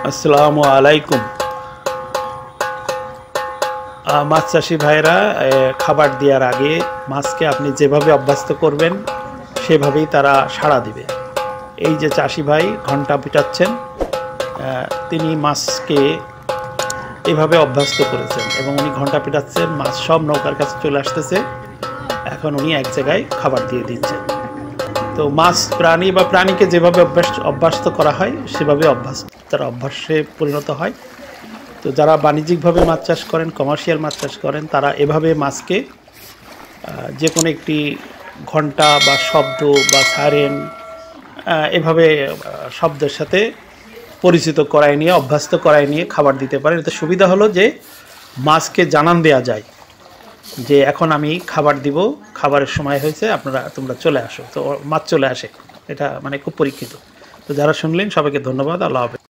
আসসালামু আলাইকুম। মাছ চাষি ভাইরা, খাবার দেওয়ার আগে মাছকে আপনি যেভাবে অভ্যস্ত করবেন সেভাবেই তারা সাড়া দিবে। এই যে চাষি ভাই ঘন্টা পিটাচ্ছেন, তিনি মাছকে এভাবে অভ্যস্ত করেছেন এবং উনি ঘন্টা পিটাচ্ছেন, মাছ সব নৌকার কাছে চলে আসতেছে। এখন উনি এক জায়গায় খাবার দিয়ে দিচ্ছেন। তো মাছ প্রাণী বা প্রাণীকে যেভাবে অভ্যস্ত করা হয় সেভাবে তারা অভ্যাসে পরিণত হয়। তো যারা বাণিজ্যিকভাবে মাছ চাষ করেন, কমার্শিয়াল মাছ চাষ করেন, তারা এভাবে মাছকে যে কোনো একটি ঘন্টা বা শব্দ বা সাইরেন এভাবে শব্দের সাথে পরিচিত করায় নিয়ে, অভ্যস্ত করায় নিয়ে খাবার দিতে পারেন। এতে সুবিধা হলো যে মাছকে জানান দেওয়া যায় যে এখন আমি খাবার দিব, খাবারের সময় হয়েছে, তোমরা চলে আসো। তো মাছ চলে আসে। এটা মানে খুব পরীক্ষিত। তো যারা শুনলেন সবাইকে ধন্যবাদ। আল্লাহ হাফেজ।